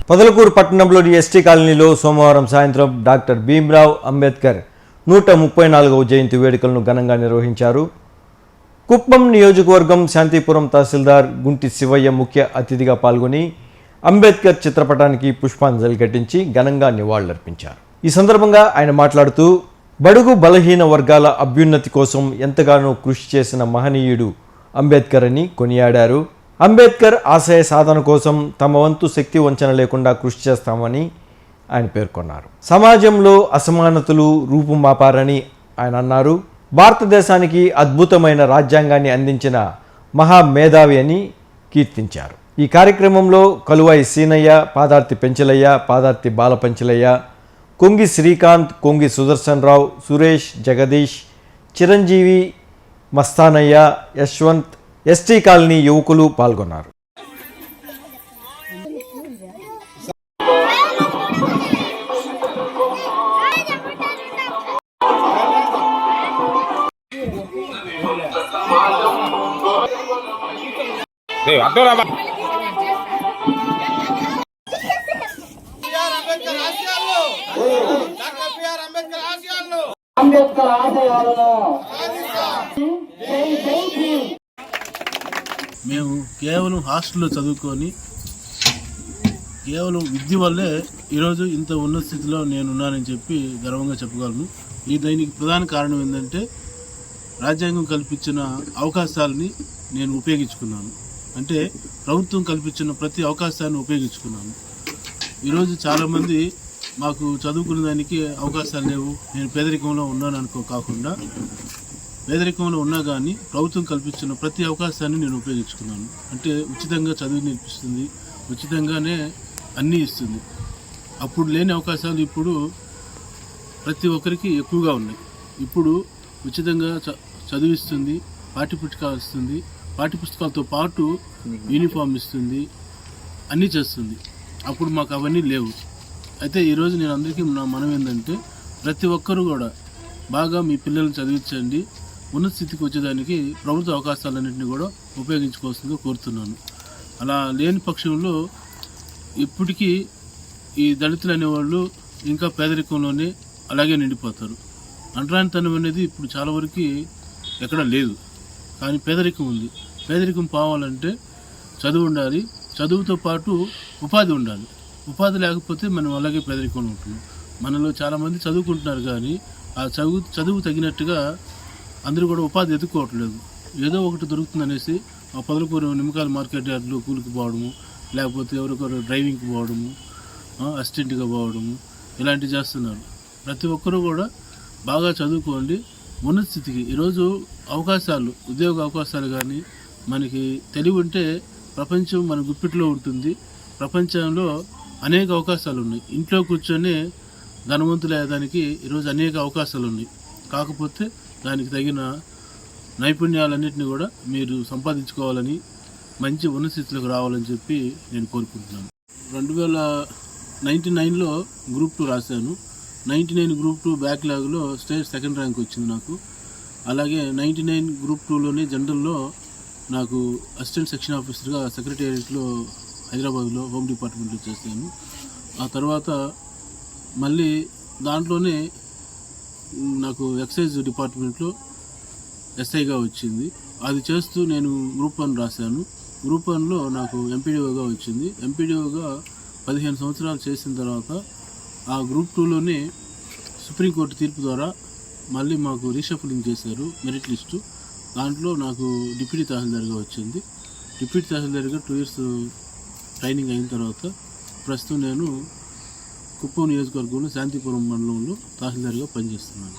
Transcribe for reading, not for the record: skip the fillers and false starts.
పొదలకూరు పట్టణంలోని ఎస్టీ కాలనీలో సోమవారం సాయంత్రం డాక్టర్ భీమ్రావ్ అంబేద్కర్ 134వ జయంతి వేడుకలను ఘనంగా నిర్వహించారు. కుప్పం నియోజకవర్గం శాంతిపురం తహసీల్దార్ గుంటి శివయ్య ముఖ్య అతిథిగా పాల్గొని అంబేద్కర్ చిత్రపటానికి పుష్పాంజలి ఘటించి ఘనంగా నివాళులర్పించారు. ఈ సందర్భంగా ఆయన మాట్లాడుతూ బడుగు బలహీన వర్గాల అభ్యున్నతి కోసం ఎంతగానో కృషి చేసిన మహనీయుడు అంబేద్కర్ అని కొనియాడారు. అంబేద్కర్ ఆశయ సాధన కోసం తమ వంతు శక్తి వంచన లేకుండా కృషి చేస్తామని ఆయన పేర్కొన్నారు. సమాజంలో అసమానతలు రూపుమాపారని ఆయన అన్నారు. భారతదేశానికి అద్భుతమైన రాజ్యాంగాన్ని అందించిన మహామేధావి అని కీర్తించారు. ఈ కార్యక్రమంలో కలువాయి సీనయ్య, పాదార్తి పెంచలయ్య, పాదార్తి బాలపంచలయ్య, కొంగి శ్రీకాంత్, కొంగి సుదర్శన్ రావు, సురేష్, జగదీష్, చిరంజీవి, మస్తానయ్య, యశ్వంత్, ఎస్టీ కాలనీ యువకులు పాల్గొన్నారు. అంబేద్కర్ ఆశయాలను మేము కేవలం హాస్టల్లో చదువుకొని కేవలం విద్య వల్లే ఈరోజు ఇంత ఉన్నత స్థితిలో నేనున్నానని చెప్పి గర్వంగా చెప్పగలను. దీనికి ప్రధాన కారణం ఏంటంటే రాజ్యాంగం కల్పించిన అవకాశాలని నేను ఉపయోగించుకున్నాను. అంటే ప్రభుత్వం కల్పించిన ప్రతి అవకాశాన్ని ఉపయోగించుకున్నాను. ఈరోజు చాలామంది మాకు చదువుకునే దానికి అవకాశాలు లేవు, నేను పేదరికంలో ఉన్నాను కాకుండా పేదరికంలో ఉన్నా కానీ ప్రభుత్వం కల్పించిన ప్రతి అవకాశాన్ని నేను ఉపయోగించుకున్నాను. అంటే ఉచితంగా చదువు నేర్పిస్తుంది, ఉచితంగానే అన్నీ ఇస్తుంది. అప్పుడు లేని అవకాశాలు ఇప్పుడు ప్రతి ఒక్కరికి ఎక్కువగా ఉన్నాయి. ఇప్పుడు ఉచితంగా చదివిస్తుంది, పాఠ్యపుస్తకాలు ఇస్తుంది, పాఠ్యపుస్తకాలతో పాటు యూనిఫామ్ ఇస్తుంది, అన్నీ చేస్తుంది. అప్పుడు మాకు అవన్నీ లేవు. అయితే ఈరోజు నేను అందరికీ నా మనం ఏంటంటే ప్రతి ఒక్కరూ కూడా బాగా మీ పిల్లల్ని చదివించండి, ఉన్నత స్థితికి వచ్చేదానికి ప్రభుత్వ అవకాశాలన్నింటినీ కూడా ఉపయోగించుకోవాల్సిందిగా కోరుతున్నాను. అలా లేని పక్షంలో ఇప్పటికీ ఈ దళితులు అనేవాళ్ళు ఇంకా పేదరికంలోనే అలాగే నిండిపోతారు. అంటరానితనం అనేది ఇప్పుడు చాలా వరకు ఎక్కడ లేదు, కానీ పేదరికం ఉంది. పేదరికం పోవాలంటే చదువు ఉండాలి, చదువుతో పాటు ఉపాధి ఉండాలి. ఉపాధి లేకపోతే మనం అలాగే పేదరికంలో ఉంటున్నాం. మనలో చాలామంది చదువుకుంటున్నారు కానీ ఆ చదువు తగినట్టుగా అందరూ కూడా ఉపాధి ఎదుర్కోవట్లేదు. ఏదో ఒకటి దొరుకుతుందనేసి ఆ పొదలకూరు నిమ్మకాయల మార్కెట్ యార్డ్లో కూలికి పోవడము, లేకపోతే ఎవరికొరు డ్రైవింగ్కి పోవడము, అసిస్టెంట్గా పోవడము, ఇలాంటివి చేస్తున్నారు. ప్రతి ఒక్కరూ కూడా బాగా చదువుకోండి, ఉన్నత స్థితికి. ఈరోజు అవకాశాలు, ఉద్యోగ అవకాశాలు కానీ మనకి తెలివి ఉంటే ప్రపంచం మన గుప్పిట్లో ఉంటుంది. ప్రపంచంలో అనేక అవకాశాలు ఉన్నాయి. ఇంట్లో కూర్చొని ధనవంతులు అయ్యేదానికి ఈరోజు అనేక అవకాశాలు ఉన్నాయి. కాకపోతే దానికి తగిన నైపుణ్యాలన్నింటినీ కూడా మీరు సంపాదించుకోవాలని, మంచి ఉన్నత స్థితిలోకి రావాలని చెప్పి నేను కోరుకుంటున్నాను. 2099లో గ్రూప్ 2 రాశాను. 99 గ్రూప్ 2 బ్యాక్లాగ్లో స్టేట్ సెకండ్ ర్యాంక్ వచ్చింది నాకు. అలాగే 99 గ్రూప్ 2లోనే జనరల్లో నాకు అసిస్టెంట్ సెక్షన్ ఆఫీసర్గా సెక్రటేరియట్లో హైదరాబాద్లో హోమ్ డిపార్ట్మెంట్లో చేశాను. ఆ తర్వాత మళ్ళీ దాంట్లోనే నాకు ఎక్సైజ్ డిపార్ట్మెంట్లో ఎస్ఐగా వచ్చింది. అది చేస్తూ నేను గ్రూప్ 1 రాశాను. గ్రూప్ 1లో నాకు ఎంపీడీఓగా వచ్చింది. ఎంపీడీఓగా 15 సంవత్సరాలు చేసిన తర్వాత ఆ గ్రూప్ 2లోనే సుప్రీంకోర్టు తీర్పు ద్వారా మళ్ళీ మాకు రీషఫలింగ్ చేశారు మెరిట్ లిస్టు. దాంట్లో నాకు డిప్యూటీ తహసీల్దార్గా వచ్చింది. డిప్యూటీ తహసీల్దార్గా 2 years ట్రైనింగ్ అయిన తర్వాత ప్రస్తుతం నేను కుప్పం నియోజకవర్గంలో శాంతిపురం మండలంలో తహసీల్దార్గా పనిచేస్తున్నాను.